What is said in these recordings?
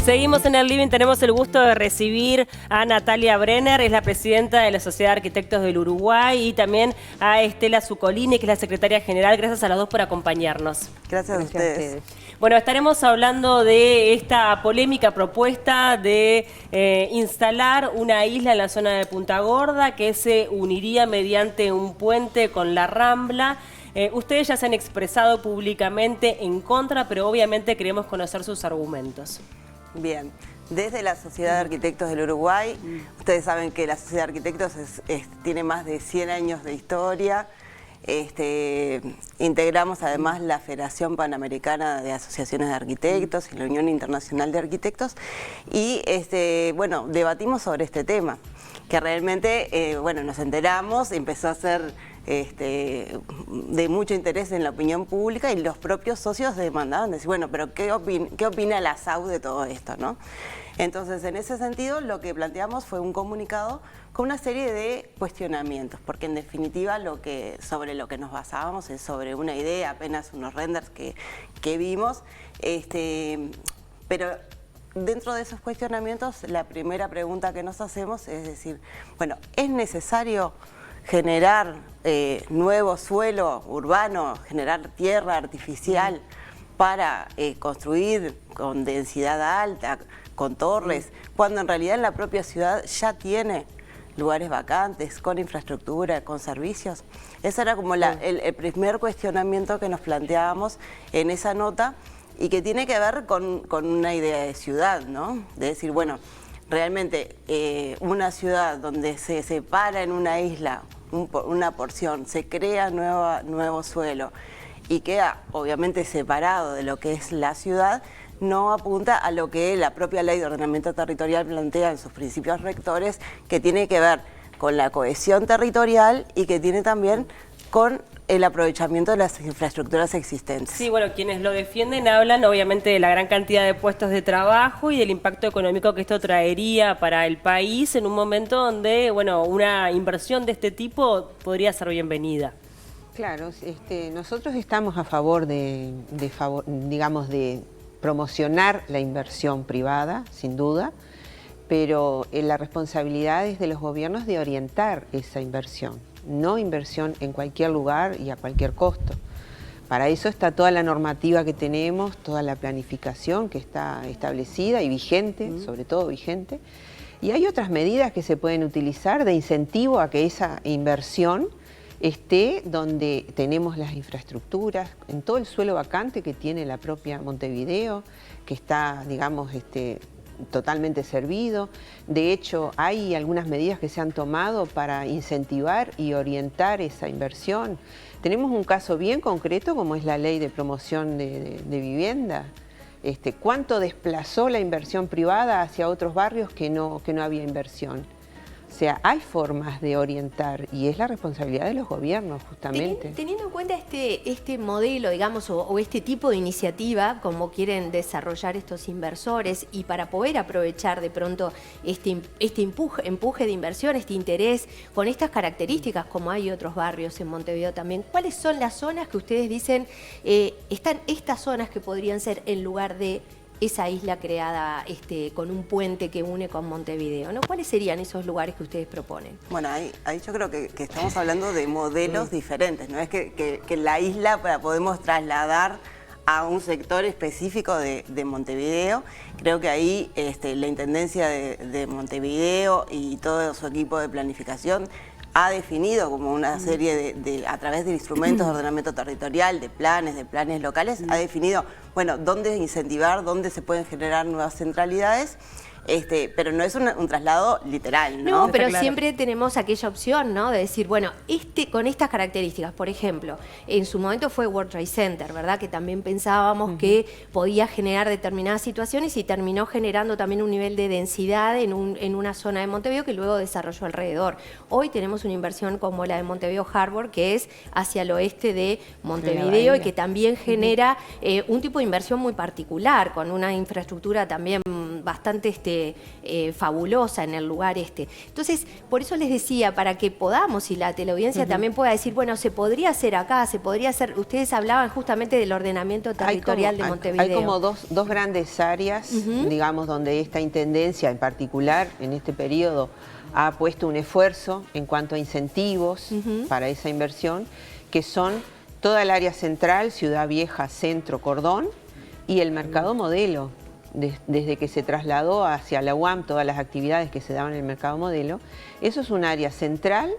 Seguimos en el living, tenemos el gusto de recibir a Natalia Brenner, es la presidenta de la Sociedad de Arquitectos del Uruguay, y también a Estela Zuccolini, que es la secretaria general. Gracias a las dos por acompañarnos. Gracias a ustedes. Bueno, estaremos hablando de esta polémica propuesta de instalar una isla en la zona de Punta Gorda que se uniría mediante un puente con la Rambla. Ustedes ya se han expresado públicamente en contra, pero obviamente queremos conocer sus argumentos. Bien, desde la Sociedad de Arquitectos del Uruguay, ustedes saben que la Sociedad de Arquitectos tiene más de 100 años de historia. Integramos además la Federación Panamericana de Asociaciones de Arquitectos y la Unión Internacional de Arquitectos y bueno, debatimos sobre este tema, que realmente bueno, nos enteramos, empezó a ser de mucho interés en la opinión pública y los propios socios demandaban decir, bueno, pero ¿qué opina la SAU de todo esto, no? Entonces, en ese sentido, lo que planteamos fue un comunicado con una serie de cuestionamientos, porque en definitiva sobre lo que nos basábamos es sobre una idea, apenas unos renders que vimos, pero dentro de esos cuestionamientos, la primera pregunta que nos hacemos es decir, bueno, ¿es necesario generar nuevo suelo urbano, generar tierra artificial para construir con densidad alta, con torres, cuando en realidad en la propia ciudad ya tiene lugares vacantes, con infraestructura, con servicios? Ese era como el primer cuestionamiento que nos planteábamos en esa nota y que tiene que ver con una idea de ciudad, ¿no? De decir, bueno, realmente una ciudad donde se separa en una isla una porción, se crea nuevo suelo y queda obviamente separado de lo que es la ciudad, no apunta a lo que la propia Ley de Ordenamiento Territorial plantea en sus principios rectores, que tiene que ver con la cohesión territorial y que tiene también con el aprovechamiento de las infraestructuras existentes. Sí, bueno, quienes lo defienden hablan obviamente de la gran cantidad de puestos de trabajo y del impacto económico que esto traería para el país en un momento donde, bueno, una inversión de este tipo podría ser bienvenida. Claro, nosotros estamos a favor digamos, de promocionar la inversión privada, sin duda, pero la responsabilidad es de los gobiernos de orientar esa inversión, no inversión en cualquier lugar y a cualquier costo. Para eso está toda la normativa que tenemos, toda la planificación que está establecida y vigente, sobre todo vigente, y hay otras medidas que se pueden utilizar de incentivo a que esa inversión esté donde tenemos las infraestructuras, en todo el suelo vacante que tiene la propia Montevideo, que está, digamos, totalmente servido. De hecho, hay algunas medidas que se han tomado para incentivar y orientar esa inversión. Tenemos un caso bien concreto como es la Ley de Promoción de Vivienda. ¿Cuánto desplazó la inversión privada hacia otros barrios que no había inversión? O sea, hay formas de orientar y es la responsabilidad de los gobiernos, justamente. Teniendo en cuenta este modelo, digamos, o este tipo de iniciativa, como quieren desarrollar estos inversores, y para poder aprovechar de pronto este empuje de inversión, este interés, con estas características, como hay otros barrios en Montevideo también, ¿cuáles son las zonas que ustedes dicen, están estas zonas que podrían ser en lugar de esa isla creada con un puente que une con Montevideo, ¿no? ¿Cuáles serían esos lugares que ustedes proponen? Bueno, ahí yo creo que estamos hablando de modelos diferentes, no es que la isla podemos trasladar a un sector específico de Montevideo. Creo que ahí la Intendencia de Montevideo y todo su equipo de planificación ha definido como una serie a través de instrumentos de ordenamiento territorial, de planes locales, ha definido, bueno, dónde incentivar, dónde se pueden generar nuevas centralidades, pero no es un traslado literal, ¿no? No, pero claro, siempre tenemos aquella opción, ¿no? De decir, bueno, con estas características, por ejemplo, en su momento fue World Trade Center, ¿verdad? Que también pensábamos que podía generar determinadas situaciones y terminó generando también un nivel de densidad en una zona de Montevideo que luego desarrolló alrededor. Hoy tenemos una inversión como la de Montevideo Harbor, que es hacia el oeste de Montevideo y que también genera un tipo de inversión muy particular, con una infraestructura también bastante fabulosa en el lugar este. Entonces, por eso les decía, para que podamos y la teleaudiencia también pueda decir, bueno, se podría hacer acá, se podría hacer, ustedes hablaban justamente del ordenamiento territorial de Montevideo. Hay como dos grandes áreas, digamos, donde esta intendencia en particular, en este periodo, ha puesto un esfuerzo en cuanto a incentivos para esa inversión, que son toda el área central, Ciudad Vieja, Centro, Cordón, y el Mercado Modelo. Desde que se trasladó hacia la UAM todas las actividades que se daban en el Mercado Modelo, eso es un área central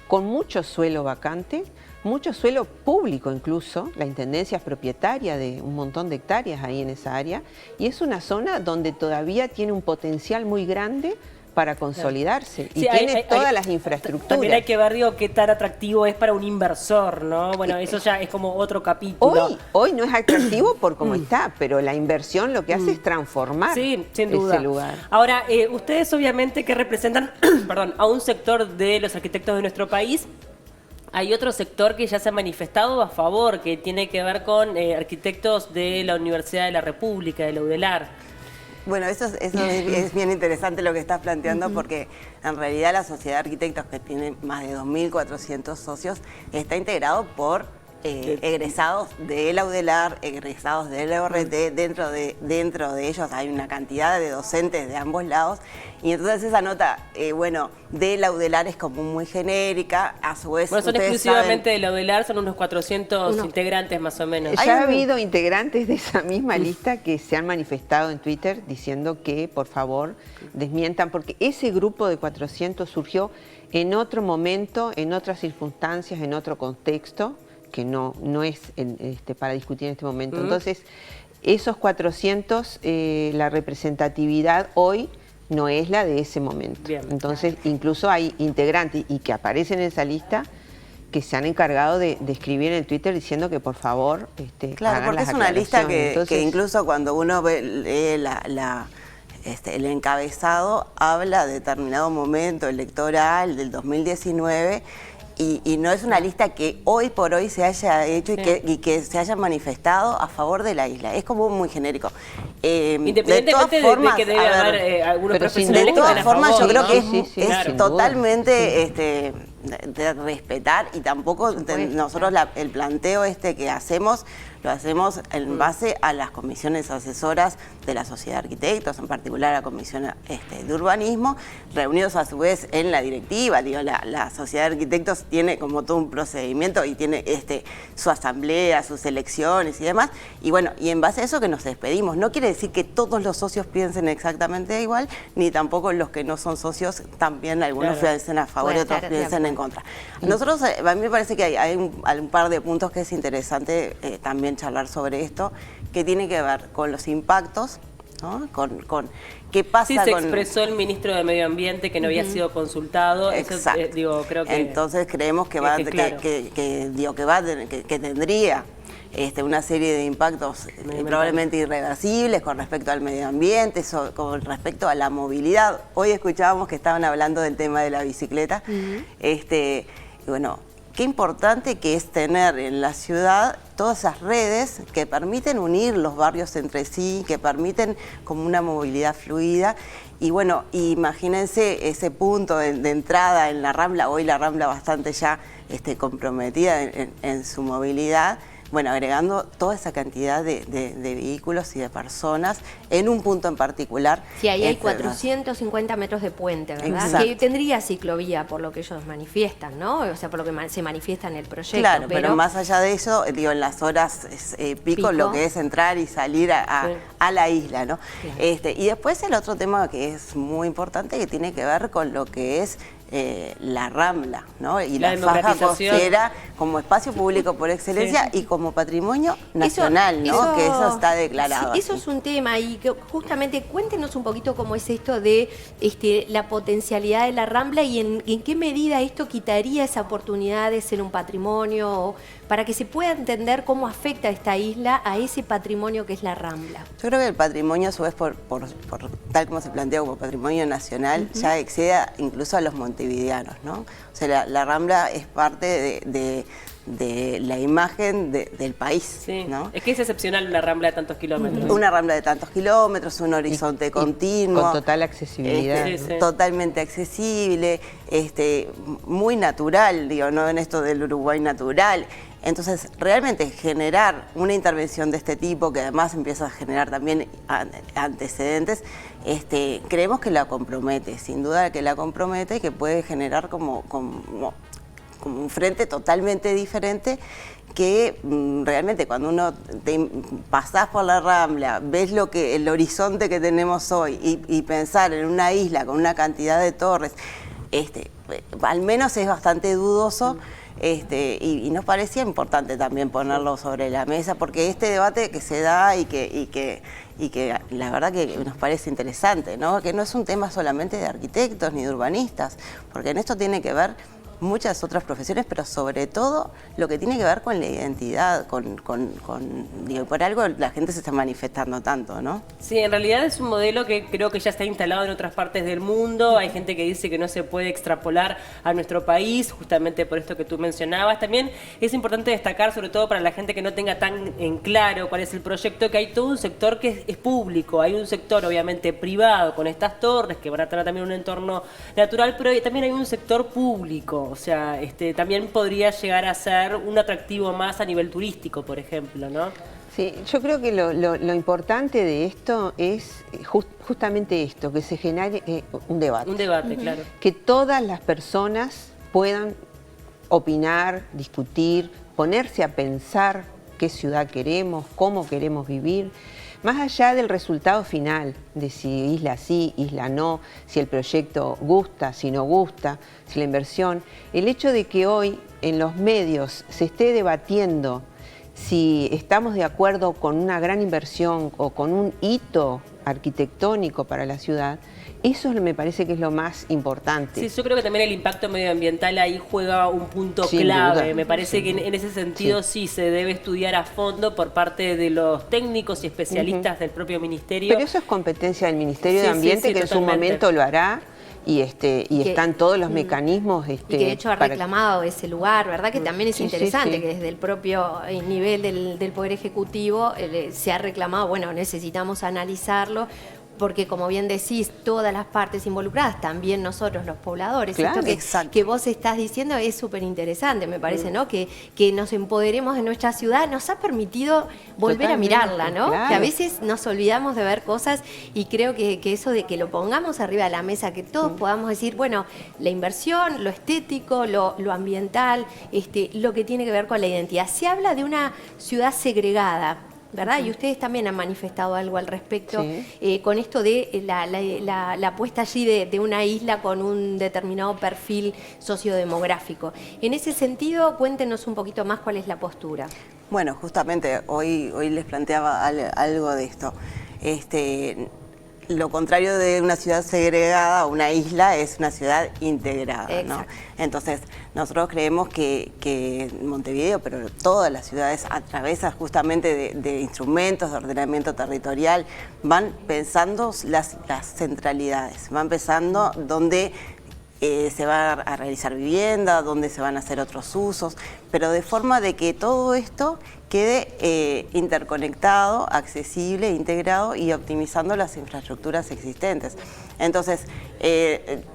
con mucho suelo vacante, mucho suelo público incluso, la intendencia es propietaria de un montón de hectáreas ahí en esa área, y es una zona donde todavía tiene un potencial muy grande para consolidarse, y tiene todas las infraestructuras. También hay que ver, digo, qué tan atractivo es para un inversor, ¿no? Bueno, eso ya es como otro capítulo. Hoy no es atractivo por cómo está, pero la inversión lo que hace es transformar sin duda. ese lugar. Ahora, ustedes obviamente que representan perdón, a un sector de los arquitectos de nuestro país, hay otro sector que ya se ha manifestado a favor, que tiene que ver con arquitectos de la Universidad de la República, de la UDELAR. Bueno, eso es bien interesante lo que estás planteando, porque en realidad la Sociedad de Arquitectos, que tiene más de 2.400 socios, está integrado por egresados de la UDELAR, egresados de la ORT. Dentro de ellos hay una cantidad de docentes de ambos lados, y entonces esa nota, de la UDELAR es como muy genérica, a su vez... Bueno, son exclusivamente de la UDELAR, son unos 400 integrantes más o menos. Ya ha habido integrantes de esa misma lista que se han manifestado en Twitter diciendo que, por favor, desmientan, porque ese grupo de 400 surgió en otro momento, en otras circunstancias, en otro contexto, que no es para discutir en este momento. Entonces, esos 400, la representatividad hoy no es la de ese momento. Bien. Entonces, incluso hay integrantes y que aparecen en esa lista que se han encargado de escribir en el Twitter diciendo que por favor claro, hagan porque las es una lista aclaraciones. que incluso cuando uno lee el encabezado, habla de determinado momento electoral del 2019, y no es una lista que hoy por hoy se haya hecho y que se haya manifestado a favor de la isla. Es como muy genérico. Independientemente de que debe haber algunos profesionales. De todas formas, yo creo que es claro, totalmente de respetar, y tampoco nosotros el planteo que hacemos lo hacemos en base a las comisiones asesoras de la Sociedad de Arquitectos, en particular la Comisión de Urbanismo, reunidos a su vez en la directiva. Digo, la Sociedad de Arquitectos tiene como todo un procedimiento y tiene su asamblea, sus elecciones y demás, y bueno, y en base a eso que nos despedimos. No quiere decir que todos los socios piensen exactamente igual, ni tampoco los que no son socios también algunos piensen a favor y otros piensen en contra. Nosotros, a mí me parece que hay un par de puntos que es interesante también charlar sobre esto, que tiene que ver con los impactos, ¿no? Con qué pasa. Sí, se expresó el ministro de Medio Ambiente que no había sido consultado. Exacto. Eso, creo que... Entonces creemos que tendría una serie de impactos probablemente irreversibles con respecto al medio ambiente, con respecto a la movilidad. Hoy escuchábamos que estaban hablando del tema de la bicicleta. Y bueno, qué importante que es tener en la ciudad todas esas redes que permiten unir los barrios entre sí, que permiten como una movilidad fluida. Y bueno, imagínense ese punto de entrada en la Rambla, hoy la Rambla bastante ya comprometida en su movilidad. Bueno, agregando toda esa cantidad de vehículos y de personas en un punto en particular. Sí, ahí hay 450 metros de puente, ¿verdad? Exacto. Que tendría ciclovía, por lo que ellos manifiestan, ¿no? O sea, por lo que se manifiesta en el proyecto. Claro, pero más allá de eso, digo, en las horas pico, lo que es entrar y salir a la isla, ¿no? Claro. Y después el otro tema que es muy importante, que tiene que ver con lo que es la Rambla, ¿no? Y la faja costera como espacio público por excelencia y como patrimonio nacional, ¿no? Que eso está declarado. Sí, eso es un tema, y que justamente cuéntenos un poquito cómo es esto de la potencialidad de la Rambla, y en qué medida esto quitaría esa oportunidad de ser un patrimonio, para que se pueda entender cómo afecta esta isla a ese patrimonio que es la Rambla. Yo creo que el patrimonio, a su vez, por tal como se plantea como patrimonio nacional, ya excede incluso a los montevideanos, ¿no? O sea, la Rambla es parte de la imagen del país, Sí. ¿no? Es que es excepcional una rambla de tantos kilómetros. Una rambla de tantos kilómetros, un horizonte continuo. Con total accesibilidad. Sí, sí. Totalmente accesible, muy natural, digo, no en esto del Uruguay natural. Entonces, realmente generar una intervención de este tipo, que además empieza a generar también antecedentes, creemos que la compromete, sin duda que la compromete y que puede generar como un frente totalmente diferente que realmente cuando uno pasás por la Rambla, ves el horizonte que tenemos hoy y pensar en una isla con una cantidad de torres, al menos es bastante dudoso. Y nos parecía importante también ponerlo sobre la mesa, porque este debate que se da y que la verdad que nos parece interesante, ¿no? Que no es un tema solamente de arquitectos ni de urbanistas, porque en esto tiene que ver muchas otras profesiones, pero sobre todo lo que tiene que ver con la identidad, digo, por algo la gente se está manifestando tanto, ¿no? Sí, en realidad es un modelo que creo que ya está instalado en otras partes del mundo. Hay gente que dice que no se puede extrapolar a nuestro país, justamente por esto que tú mencionabas. También es importante destacar, sobre todo para la gente que no tenga tan en claro cuál es el proyecto, que hay todo un sector que es público. Hay un sector obviamente privado con estas torres que van a tener también un entorno natural, pero también hay un sector público. O sea, también podría llegar a ser un atractivo más a nivel turístico, por ejemplo, ¿no? Sí, yo creo que lo importante de esto es justamente esto, que se genere un debate. Un debate, claro. Que todas las personas puedan opinar, discutir, ponerse a pensar qué ciudad queremos, cómo queremos vivir, más allá del resultado final, de si isla sí, isla no, si el proyecto gusta, si no gusta, si la inversión. El hecho de que hoy en los medios se esté debatiendo si estamos de acuerdo con una gran inversión o con un hito arquitectónico para la ciudad, eso me parece que es lo más importante. Sí, yo creo que también el impacto medioambiental ahí juega un punto Sin clave. duda. Me parece que en ese sentido sí se debe estudiar a fondo por parte de los técnicos y especialistas del propio ministerio. Pero eso es competencia del Ministerio Sí, de Ambiente, sí, que en su totalmente. momento lo hará. Y están todos los mecanismos. Y que de hecho ha reclamado ese lugar, ¿verdad? Que también es interesante, que desde el propio nivel del Poder Ejecutivo se ha reclamado, bueno, necesitamos analizarlo, porque como bien decís, todas las partes involucradas, también nosotros los pobladores, Claro, esto que vos estás diciendo es súper interesante, me parece, ¿no? Que nos empoderemos de nuestra ciudad, nos ha permitido volver a mirarla, ¿no? Claro. Que a veces nos olvidamos de ver cosas y creo que eso de que lo pongamos arriba de la mesa, que todos podamos decir, bueno, la inversión, lo estético, lo ambiental, lo que tiene que ver con la identidad. Se habla de una ciudad segregada, ¿verdad? Y ustedes también han manifestado algo al respecto, con esto de la puesta allí de una isla con un determinado perfil sociodemográfico. En ese sentido, cuéntenos un poquito más cuál es la postura. Bueno, justamente hoy les planteaba algo de esto. Lo contrario de una ciudad segregada, una isla es una ciudad integrada, ¿no? Entonces, nosotros creemos que Montevideo, pero todas las ciudades, a través justamente de instrumentos de ordenamiento territorial, van pensando las centralidades, van pensando dónde se va a realizar vivienda, dónde se van a hacer otros usos, pero de forma de que todo esto quede interconectado, accesible, integrado y optimizando las infraestructuras existentes. Entonces,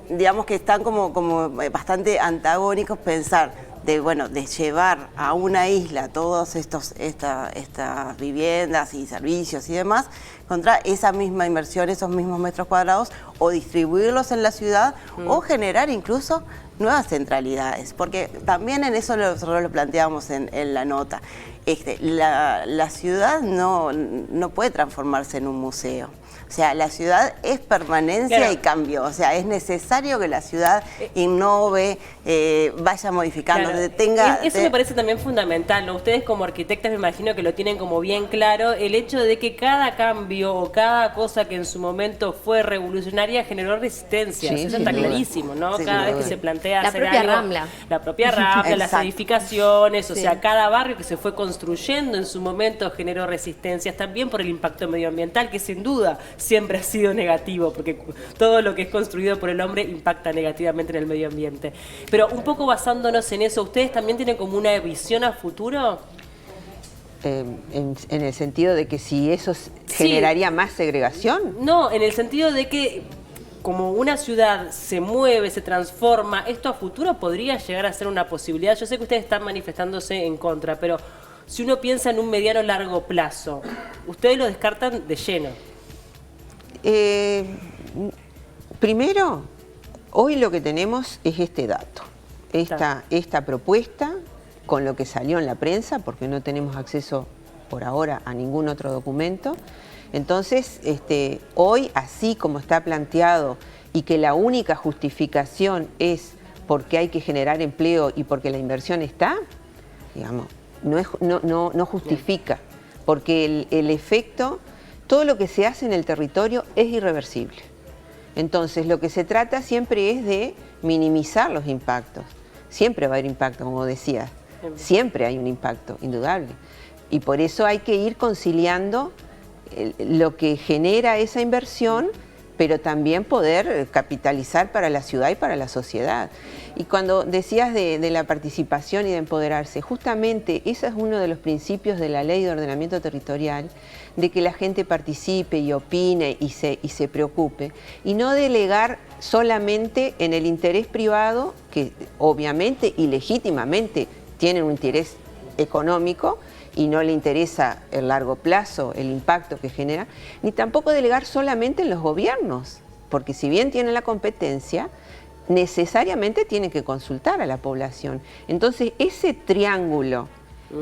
digamos que están como bastante antagónicos pensar de llevar a una isla todas estas viviendas y servicios y demás, contra esa misma inversión, esos mismos metros cuadrados, o distribuirlos en la ciudad o generar incluso nuevas centralidades, porque también en eso nosotros lo planteamos en la nota. La ciudad no puede transformarse en un museo. O sea, la ciudad es permanencia y cambio. O sea, es necesario que la ciudad innove, vaya modificando, tenga... Eso me parece también fundamental, ¿no? Ustedes como arquitectas me imagino que lo tienen como bien claro, el hecho de que cada cambio o cada cosa que en su momento fue revolucionaria generó resistencias. Eso está clarísimo, ¿no? Sí, cada vez que se plantea la hacer propia algo, Rambla. La propia Rambla, las edificaciones, o Sí. sea, cada barrio que se fue construyendo en su momento generó resistencias también por el impacto medioambiental, que sin duda siempre ha sido negativo, porque todo lo que es construido por el hombre impacta negativamente en el medio ambiente. Pero un poco basándonos en eso, ¿ustedes también tienen como una visión a futuro? En el sentido de que si eso generaría más segregación. No, en el sentido de que como una ciudad se mueve, se transforma, ¿esto a futuro podría llegar a ser una posibilidad? Yo sé que ustedes están manifestándose en contra, pero si uno piensa en un mediano largo plazo, ustedes lo descartan de lleno. Primero, hoy lo que tenemos es este dato, esta propuesta, con lo que salió en la prensa, porque no tenemos acceso por ahora a ningún otro documento. Entonces, hoy, así como está planteado y que la única justificación es porque hay que generar empleo y porque la inversión está, digamos, no justifica, porque el efecto, todo lo que se hace en el territorio es irreversible. Entonces, lo que se trata siempre es de minimizar los impactos. Siempre va a haber impacto, como decías, siempre hay un impacto, indudable. Y por eso hay que ir conciliando lo que genera esa inversión, pero también poder capitalizar para la ciudad y para la sociedad. Y cuando decías de la participación y de empoderarse, justamente ese es uno de los principios de la Ley de Ordenamiento Territorial, de que la gente participe y opine y se preocupe, y no delegar solamente en el interés privado, que obviamente y legítimamente tienen un interés económico, y no le interesa el largo plazo, el impacto que genera, ni tampoco delegar solamente en los gobiernos, porque si bien tienen la competencia, necesariamente tienen que consultar a la población. Entonces, ese triángulo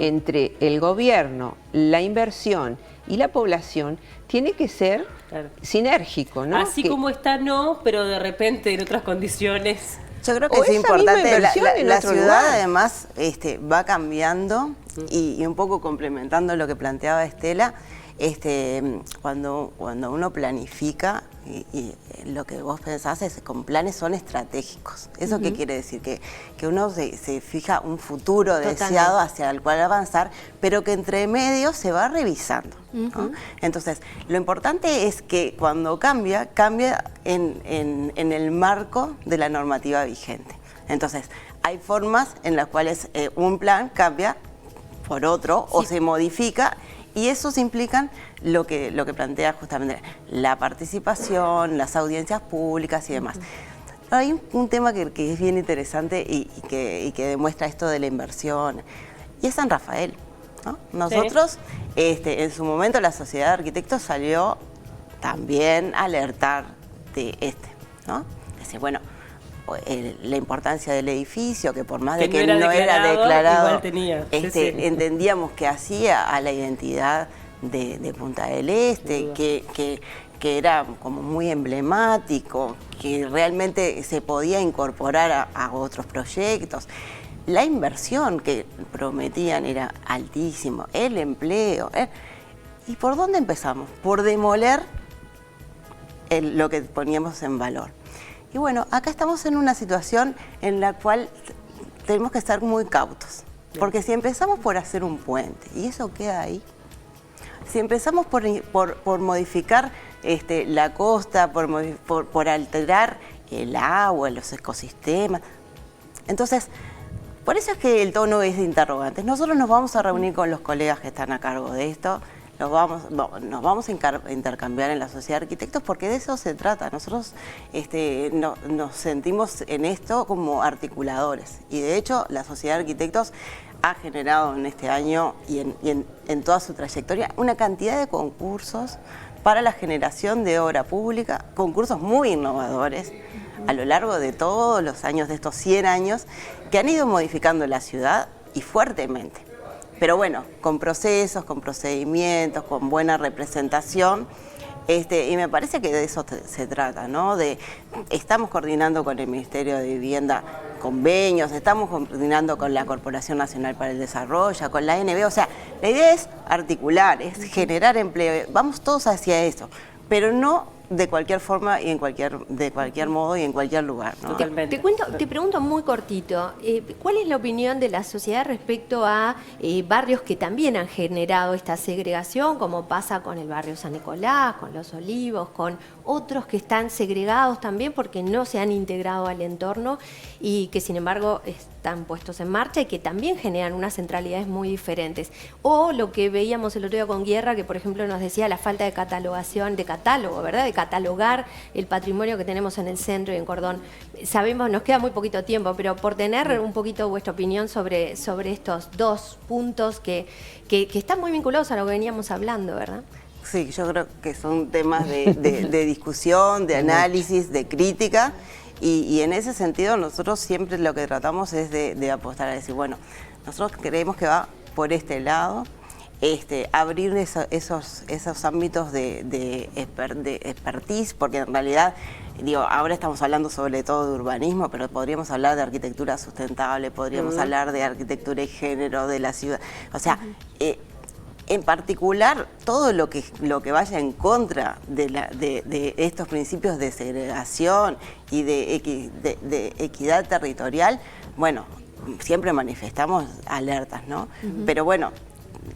entre el gobierno, la inversión y la población tiene que ser sinérgico, ¿no? Así como está, no, pero de repente en otras condiciones. Yo creo que es importante, la ciudad además va cambiando y un poco complementando lo que planteaba Estela, cuando uno planifica y lo que vos pensás es con planes son estratégicos. ¿Eso qué quiere decir? Que uno se fija un futuro deseado hacia el cual avanzar, pero que entre medio se va revisando, ¿no? Entonces, lo importante es que cuando cambia en el marco de la normativa vigente. Entonces, hay formas en las cuales un plan cambia por otro o se modifica, y esos implican lo que plantea justamente la participación, las audiencias públicas y demás. Hay un tema que es bien interesante y que demuestra esto de la inversión, y es San Rafael, ¿no? Nosotros, en su momento, la Sociedad de Arquitectos salió también a alertar de ¿no? Decir, bueno, la importancia del edificio, que por más de que no era declarado, igual tenía. Entendíamos que hacía a la identidad de Punta del Este, que era como muy emblemático, que realmente se podía incorporar a otros proyectos. La inversión que prometían era altísimo, el empleo. ¿Y por dónde empezamos? Por demoler lo que poníamos en valor. Y bueno, acá estamos en una situación en la cual tenemos que estar muy cautos. Porque si empezamos por hacer un puente, y eso queda ahí, si empezamos por modificar la costa, por alterar el agua, los ecosistemas, entonces, por eso es que el tono es de interrogantes. Nosotros nos vamos a reunir con los colegas que están a cargo de esto, nos vamos a intercambiar en la Sociedad de Arquitectos, porque de eso se trata. Nosotros nos sentimos en esto como articuladores, y de hecho la Sociedad de Arquitectos ha generado en este año y en toda su trayectoria una cantidad de concursos para la generación de obra pública, concursos muy innovadores a lo largo de todos los años, de estos 100 años, que han ido modificando la ciudad y fuertemente. Pero bueno, con procesos, con procedimientos, con buena representación, y me parece que de eso se trata, ¿no? Estamos coordinando con el Ministerio de Vivienda convenios, estamos coordinando con la Corporación Nacional para el Desarrollo, con la ANB, o sea, la idea es articular, es generar empleo, vamos todos hacia eso, pero no de cualquier forma y de cualquier modo y en cualquier lugar, ¿no? Totalmente. Te pregunto muy cortito, ¿cuál es la opinión de la sociedad respecto a barrios que también han generado esta segregación, como pasa con el barrio San Nicolás, con Los Olivos, con otros que están segregados también porque no se han integrado al entorno y que sin embargo están puestos en marcha y que también generan unas centralidades muy diferentes? O lo que veíamos el otro día con Guerra, que por ejemplo nos decía la falta de catalogación, de catálogo, ¿verdad? De catalogar el patrimonio que tenemos en el centro y en Cordón. Sabemos, nos queda muy poquito tiempo, pero por tener un poquito vuestra opinión sobre estos dos puntos que están muy vinculados a lo que veníamos hablando, ¿verdad? Sí, yo creo que son temas de discusión, de análisis, de crítica, y en ese sentido nosotros siempre lo que tratamos es de apostar a decir, bueno, nosotros creemos que va por este lado, abrir esos ámbitos de expertise, porque en realidad, digo, ahora estamos hablando sobre todo de urbanismo, pero podríamos hablar de arquitectura sustentable, podríamos hablar de arquitectura y género de la ciudad, o sea, en particular, todo lo que vaya en contra de estos principios de segregación y de equidad territorial, bueno, siempre manifestamos alertas, ¿no? Pero bueno,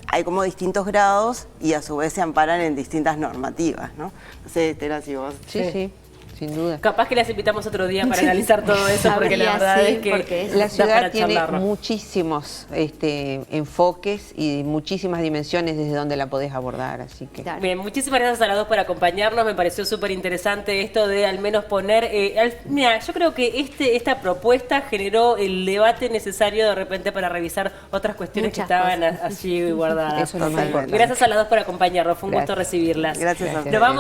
hay como distintos grados y a su vez se amparan en distintas normativas, ¿no? No sé, Estela, si vos... Sí, sin duda. Capaz que las invitamos otro día para analizar todo eso, porque la verdad es que la da ciudad para tiene charlarlo. muchísimos enfoques y muchísimas dimensiones desde donde la podés abordar, así que... Claro. Bien, muchísimas gracias a las dos por acompañarnos. Me pareció súper interesante esto de al menos poner... mira, yo creo que esta propuesta generó el debate necesario de repente para revisar otras cuestiones Muchas que estaban cosas. allí guardadas. Eso es lo más importante. Gracias a las dos por acompañarnos. Fue un gusto Gracias. recibirlas. Gracias a Gracias. ustedes. Nos vamos